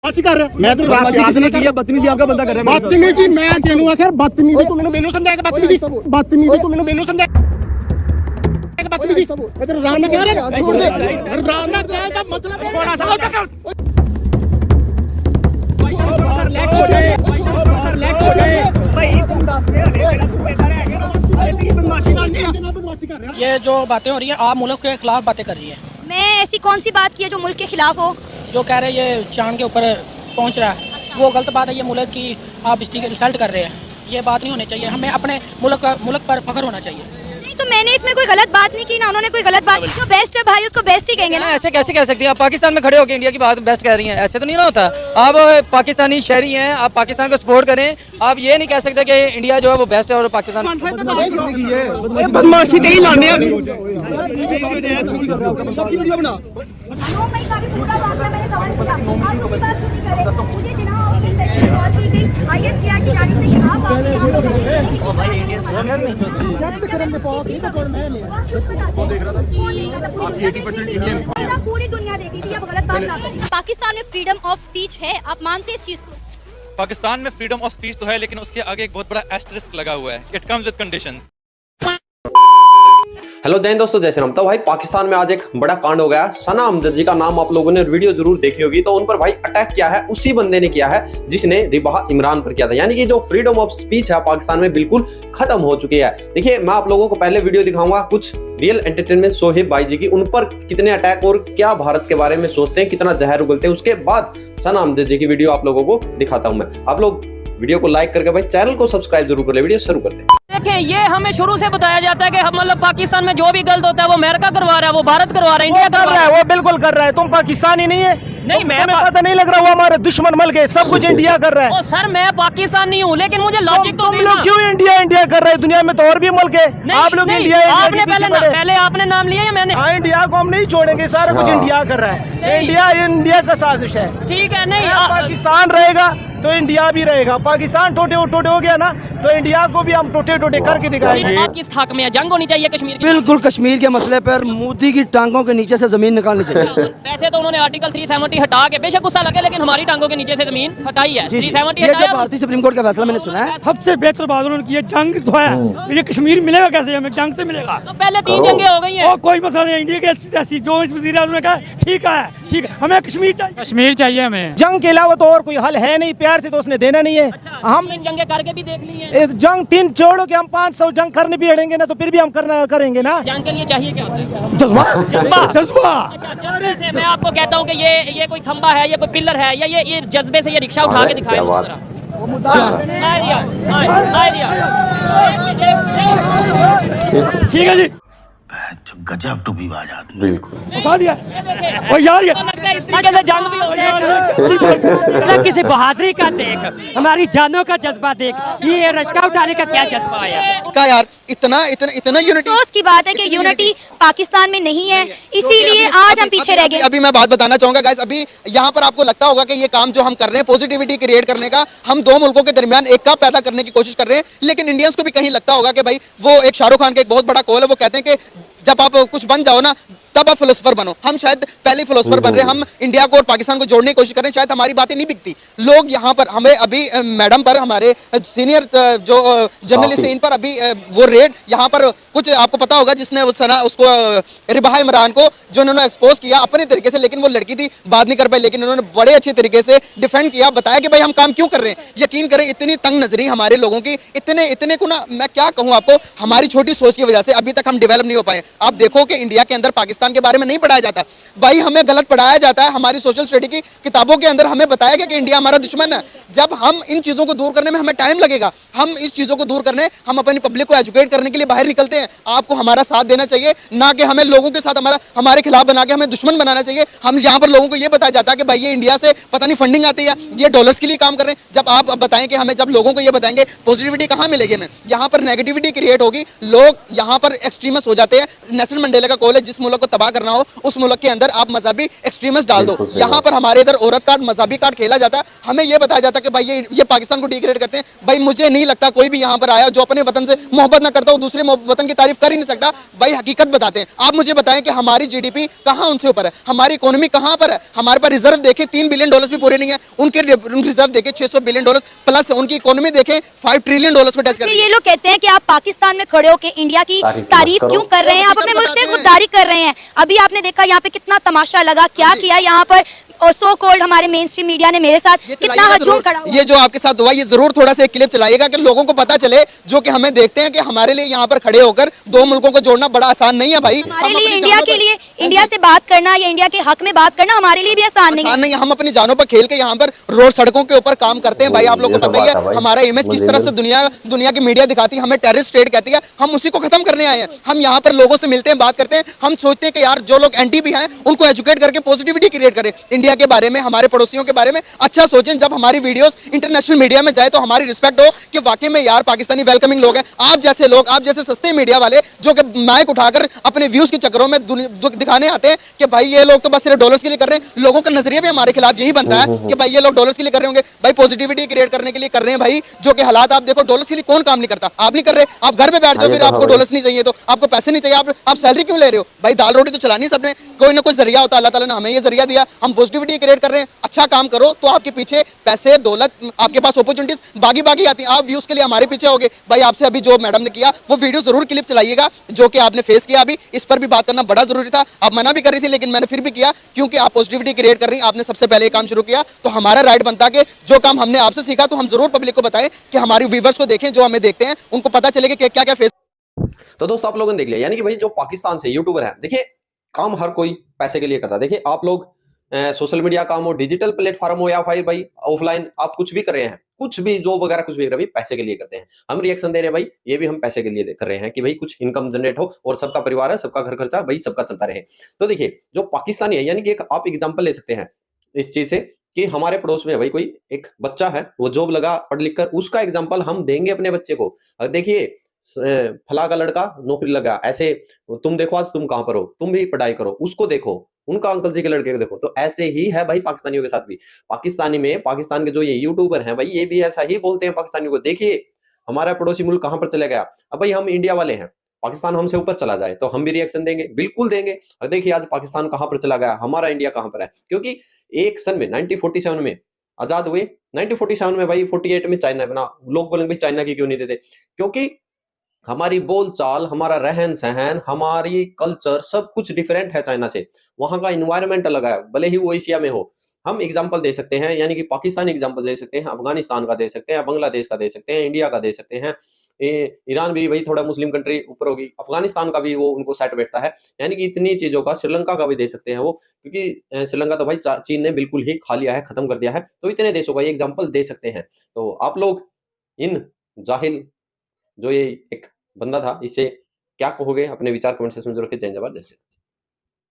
कर रहा मैं तो बदतमीजी आपका बंदा कर रहा है। बदतमीजी मैं तेनू आखिर बदतमीजी तू मैनू समझाएगा बदतमीजी तू मैनू समझाएगा बदतमीजी इधर राम ने कह रहा छोड़ दे राम ने कहा का मतलब बड़ा सा रिलैक्स हो जाए रिलैक्स हो जाए भाई तुम दस ये जो बातें हो रही है आप मुल्क के खिलाफ बातें कर रही है। मैं ऐसी कौन सी बात की है जो मुल्क के खिलाफ हो? जो कह रहे हैं ये चांद के ऊपर पहुंच रहा है वो गलत बात है। ये मुल्क की आप इसकी इंसल्ट कर रहे हैं, ये बात नहीं होनी चाहिए। हमें अपने मुल्क पर फख्र होना चाहिए। नहीं तो मैंने इसमें कोई गलत बात नहीं की ना उन्होंने कोई गलत बात। जो बेस्ट है भाई उसको बेस्ट ही कहेंगे ना। ऐसे कैसे कह सकती हैं आप? पाकिस्तान में खड़े होकर इंडिया की बात बेस्ट कह रही हैं, ऐसे तो नहीं ना होता। आप पाकिस्तानी शहरी हैं, आप पाकिस्तान को सपोर्ट करें। आप ये नहीं कह सकते कि इंडिया जो है वो बेस्ट है और पाकिस्तान बदमाशी नहीं लाने पूरी दुनिया देखी थी, अब गलत बात ना करें। पाकिस्तान में फ्रीडम ऑफ स्पीच है, आप मानते हैं इस चीज को? पाकिस्तान में फ्रीडम ऑफ स्पीच तो है, लेकिन उसके आगे एक बहुत बड़ा एस्टरिस्क लगा हुआ है। It comes with conditions. Hello जय हिंद दोस्तों, जय श्री राम। तो भाई पाकिस्तान में आज एक बड़ा कांड हो गया। सना अमजद जी का नाम आप लोगों ने वीडियो जरूर देखी होगी। तो उन पर भाई अटैक किया है उसी बंदे ने किया है जिसने रिबाह इमरान पर किया था। यानी कि जो फ्रीडम ऑफ स्पीच है पाकिस्तान में बिल्कुल खत्म हो चुकी है। देखिए मैं आप लोगों को पहले वीडियो दिखाऊंगा कुछ रियल एंटरटेनमेंट सोहेब भाई जी की, उन पर कितने अटैक और क्या भारत के बारे में सोचते हैं, कितना जहर उगलते हैं। उसके बाद सना अमजद जी की वीडियो आप लोगों को दिखाता हूं मैं। आप लोग वीडियो को लाइक करके भाई चैनल को सब्सक्राइब जरूर कर ले। वीडियो शुरू करते हैं। देखिए ये हमें शुरू से बताया जाता है कि हम मतलब पाकिस्तान में जो भी गलत होता है वो अमेरिका करवा रहा है, वो भारत करवा रहा है, इंडिया करवा रहा है। वो बिल्कुल कर रहा है। तुम पाकिस्तानी नहीं है? नहीं मैं पता नहीं लग रहा वो हमारे दुश्मन मल गए, सब कुछ इंडिया कर रहा है। सर मैं पाकिस्तानी हूँ लेकिन मुझे लॉजिक तो तुम लोग क्यों इंडिया कर रहे हैं? दुनिया में तो और भी मुल्क है। आप लोग इंडिया पहले आपने नाम लिया या मैंने? हाँ इंडिया को हम नहीं छोड़ेंगे, सारा कुछ इंडिया कर रहा है। इंडिया का साजिश है। ठीक है नहीं पाकिस्तान रहेगा तो इंडिया भी रहेगा। पाकिस्तान टोटे हो गया ना तो इंडिया को भी हम टोटे करके दिखाएंगे। आप किस हक में है? जंग होनी चाहिए कश्मीर की? बिल्कुल कश्मीर के मसले पर मोदी की टांगों के नीचे से जमीन निकालनी चाहिए। वैसे तो उन्होंने आर्टिकल 370 हटा के, बेशक गुस्सा लगे लेकिन हमारी टांगों के नीचे से जमीन हटाई है। 370 ये जो भारतीय सुप्रीम कोर्ट का फैसला मैंने सुना है, सबसे बेहतर बात उन्होंने की है। जंग तो है, ये कश्मीर मिलेगा कैसे? हमें जंग से मिलेगा। तो पहले 3 जंगें हो गई हैं। कोई मसला नहीं। इंडिया की ऐसी जो वज़ीर आज़म ने कहा ठीक है, हमें कश्मीर चाहिए हमें। जंग के अलावा तो और कोई हल है नहीं। प्यार से तो उसने देना नहीं है। हम जंगे करके भी देख ली हैं। जंग 3 छोड़ो कि हम 500 जंग करने भी अड़ेंगे ना तो फिर भी हम करेंगे ना। जंग के लिए चाहिए क्या होता है? जज्बा। अच्छा, मैं आपको कहता हूँ कि ये कोई खंबा है, ये कोई पिलर है, या ये जज्बे से ये रिक्शा उठा के दिखाया। ठीक है जी, गजब टूपी बाज आदमी। बिल्कुल उठा दिया। ओ यार ये जंग भी हो किसी बहादुरी का देख, हमारी जानों का जज्बा देख, ये रश्का उठाने का क्या जज्बा आया क्या यार? इतना यूनिटी। अफसोस की बात है कि यूनिटी पाकिस्तान में नहीं है, इसीलिए आज हम पीछे रह गए। अभी मैं बात बताना चाहूंगा गाइस। अभी यहाँ पर आपको लगता होगा कि ये काम जो हम कर रहे हैं पॉजिटिविटी क्रिएट करने का, हम 2 मुल्कों के दरमियान एक पैदा करने की कोशिश कर रहे हैं। लेकिन इंडियंस को भी कहीं लगता होगा कि भाई वो एक शाहरुख खान का एक बहुत बड़ा कॉल है, वो कहते हैं कि जब आप कुछ बन जाओ ना तब आप फिलोसोफर बनो। हम शायद पहले फिलोसोफर बन रहे हैं। हम इंडिया को और पाकिस्तान को जोड़ने की कोशिश कर रहे हैं। शायद हमारी बातें नहीं बिकती। लोग यहाँ पर हमें अभी मैडम पर, हमारे सीनियर जो जर्नलिस्ट हैं, इन पर अभी वो रेड यहाँ पर कुछ आपको पता होगा जिसने उसको रिबाह इमरान को जो उन्होंने एक्सपोज किया अपने तरीके से, लेकिन वो लड़की थी बात नहीं कर पाई, लेकिन उन्होंने बड़े अच्छे तरीके से डिफेंड किया, बताया कि भाई हम काम क्यों कर रहे हैं। यकीन करें इतनी तंग नजरी हमारे लोगों की, इतने को ना मैं क्या कहूँ आपको, हमारी छोटी सोच की वजह से अभी तक हम डेवलप नहीं हो पाए। आप देखो कि इंडिया के अंदर पाकिस्तान के बारे में नहीं पढ़ाया जाता भाई, हमें गलत पढ़ाया जाता है। हमारी सोशल स्टडी की किताबों के अंदर हमें बताया गया कि इंडिया हमारा दुश्मन है। जब हम इन चीजों को दूर करने में हमें टाइम लगेगा, हम इस चीजों को दूर करने, हम अपनी पब्लिक को एजुकेट करने के लिए बाहर निकलते हैं। आपको हमारा साथ देना चाहिए, ना कि हमें लोगों के साथ हमारे खिलाफ बना के हमें दुश्मन बनाना चाहिए। हम यहाँ पर लोगों को ये बताया जाता है कि भाई ये इंडिया से पता नहीं फंडिंग आती है, ये डॉलर्स के लिए काम कर रहे हैं। जब आप बताएं कि हमें, जब लोगों को ये बताएंगे पॉजिटिविटी कहाँ मिलेगी हमें, यहाँ पर नेगेटिविटी क्रिएट होगी, लोग यहाँ पर एक्सट्रीमिस्ट हो जाते हैं। नेल्सन मंडेला का कॉल है, जिस मुल्क को तबाह करना हो उस मुल्क के अंदर आप मजहबी एक्सट्रीमिस्ट डाल दो। यहाँ पर हमारे इधर औरत कार्ड, मजहबी कार्ड खेला जाता है। हमें यह बताया जाता है कि भाई ये पाकिस्तान को डिग्रेड करते हैं। भाई मुझे नहीं लगता कोई भी यहाँ पर आया जो अपने वतन से मोहब्बत ना करता हो दूसरे वतन की तारीफ कर ही नहीं सकता। भाई हकीकत बताते हैं। आप मुझे बताएं कि हमारी जीडीपी कहाँ उनसे ऊपर है, हमारी इकोनॉमी कहाँ पर है। हमारे पास रिजर्व देखे $3 बिलियन भी पूरे नहीं है, उनके रिजर्व देखे $600 बिलियन प्लस, उनकी इकोनॉमी देखे $5 ट्रिलियन को टच कर। ये लोग कहते हैं कि आप पाकिस्तान में खड़े होकर इंडिया की तारीफ क्यों कर रहे हैं, आप अपने मुल्क से खुददारी कर रहे हैं। अभी आपने देखा यहाँ पे कितना तमाशा लगा, क्या किया यहाँ पर सो कॉल्ड हमारे मेन स्ट्रीम मीडिया ने मेरे साथ कितना हजूम खड़ा हुआ। ये जो आपके साथ हुआ ये जरूर थोड़ा सा एक क्लिप चलाइएगा कि लोगों को पता चले, जो कि हमें देखते हैं कि हमारे लिए यहाँ पर खड़े होकर दो मुल्कों को जोड़ना बड़ा आसान नहीं है भाई। हमारे लिए इंडिया के लिए इंडिया से बात करना या इंडिया के हक में बात करना हमारे लिए भी आसान नहीं है। हम अपनी जानों पर खेल के यहाँ पर रोड सड़कों के ऊपर काम करते हैं भाई। आप लोगों को पता ही है हमारा इमेज किस तरह से दुनिया की मीडिया दिखाती है, हमें टेररिस्ट स्टेट कहती है। हम उसी को खत्म करने आए हैं। हम यहाँ पर लोगों से मिलते हैं, बात करते हैं। हम सोचते हैं कि यार जो लोग एंटी भी हैं उनको एजुकेट करके पॉजिटिविटी क्रिएट करें, इंडिया के बारे में, हमारे पड़ोसियों के बारे में अच्छा सोचें। जब हमारी वीडियोस इंटरनेशनल मीडिया में जाए तो हमारी रिस्पेक्ट हो कि वाकई में यार पाकिस्तानी वेलकमिंग लोग हैं। आप जैसे लोग, आप जैसे सस्ते मीडिया वाले जो कि माइक उठाकर अपने व्यूज के चक्करों में दिखाने आते हैं कि भाई ये लोग तो बस सिर्फ डॉलर्स के लिए कर रहे हैं। लोगों का नजरिया भी हमारे खिलाफ यही बनता है कि भाई ये लोग डॉलर्स के लिए कर रहे होंगे। भाई पॉजिटिविटी क्रिएट करने के लिए कर रहे हैं भाई। जो कि हालात आप देखो, डॉलर्स के लिए कौन काम नहीं करता, आप नहीं कर रहे। आप घर पे बैठ जाओ, फिर आपको डॉलर्स नहीं चाहिए तो आपको पैसे नहीं चाहिए, आप सैलरी क्यों ले रहे हो भाई? दाल रोटी तो चलानी सबने, कोई ना कोई जरिया होता है। अल्लाह ताला ने हमें ये जरिया दिया, हम पॉजिटिविटी क्रिएट कर रहे हैं। अच्छा काम करो तो आपके पीछे पैसे, दौलत, आपके पास अपॉर्चुनिटीज बागी आती हैं। आप व्यूज के लिए हमारे पीछे होगे भाई। आपसे अभी जो मैडम ने किया वो वीडियो जरूर क्लिप चलाइएगा जो कि आपने फेस किया। अभी इस पर भी बात करना बड़ा जरूरी था। आप मना भी कर रही थी लेकिन मैंने फिर भी किया क्योंकि आप पॉजिटिविटी क्रिएट कर रही हैं। आपने सबसे पहले काम शुरू किया तो हमारा राइट बनता है कि जो काम हमने आपसे सीखा तो हम जरूर पब्लिक को बताएं कि हमारी व्यूवर्स को देखें, जो हमें देखते हैं उनको पता चलेगा कि क्या क्या फेस। तो दोस्तों आप लोगों ने देख लिया, यानी कि भाई जो पाकिस्तान से यूट्यूबर है, देखिए काम हर कोई पैसे के लिए करता है। देखिए आप लोग सोशल मीडिया काम हो, डिजिटल प्लेटफॉर्म हो या फिर भाई ऑफलाइन आप कुछ भी कर रहे हैं, कुछ भी जॉब वगैरह कुछ भी कर रहे हैं, पैसे के लिए करते हैं। हम रिएक्शन दे रहे हैं भाई, ये भी हम पैसे के लिए कर रहे हैं कि भाई कुछ इनकम जनरेट हो और सबका परिवार है, सबका घर खर्चा भाई सबका चलता रहे। तो देखिए जो पाकिस्तानी है, यानी कि एक आप एग्जांपल ले सकते हैं इस चीज से कि हमारे पड़ोस में भाई कोई एक बच्चा है, वो जॉब लगा पढ़ लिख कर, उसका एग्जाम्पल हम देंगे अपने बच्चे को। देखिए फला का लड़का नौकरी लगा, ऐसे तुम देखो आज तुम कहां पर हो, तुम भी पढ़ाई करो, उसको देखो, उनका अंकल जी के लड़के को देखो। तो ऐसे ही है भाई पाकिस्तानियों के साथ भी। पाकिस्तानी में पाकिस्तान के जो ये यूट्यूबर हैं भाई, ये भी ऐसा ही बोलते हैं पाकिस्तानियों को। देखिए हमारा पड़ोसी मुल्क कहां पर चला गया। अब भाई हम इंडिया वाले हैं, पाकिस्तान हमसे ऊपर चला जाए तो हम भी रिएक्शन देंगे, बिल्कुल देंगे। और देखिए आज पाकिस्तान कहां पर चला गया, हमारा इंडिया कहां पर है। क्योंकि एक सन में 1947 में आजाद हुए, 1947 में भाई 48 में चाइना बना। लोग बोलेंगे भाई चाइना की क्यों नहीं देते, क्योंकि हमारी बोलचाल, हमारा रहन सहन, हमारी कल्चर सब कुछ डिफरेंट है चाइना से। वहां का इन्वायरमेंट अलग है, भले ही वो एशिया में हो। हम एग्जांपल दे सकते हैं, यानी कि पाकिस्तान एग्जांपल दे सकते हैं, अफगानिस्तान का दे सकते हैं, बांग्लादेश का दे सकते हैं, इंडिया का दे सकते हैं। ईरान भी भाई थोड़ा मुस्लिम कंट्री ऊपर होगी, अफगानिस्तान का भी वो उनको सेट बैठता है। यानी कि इतनी चीजों का, श्रीलंका का भी दे सकते हैं वो, क्योंकि श्रीलंका तो भाई चीन ने बिल्कुल ही खा लिया है, खत्म कर दिया है। तो इतने देशों का ये एग्जाम्पल दे सकते हैं। तो आप लोग इन जाहिल जो ये एक बंदा था, इससे क्या कहोगे? अपने विचार कमेंट सेक्शन में जरूर रखें। जय जवान जय श्री राम।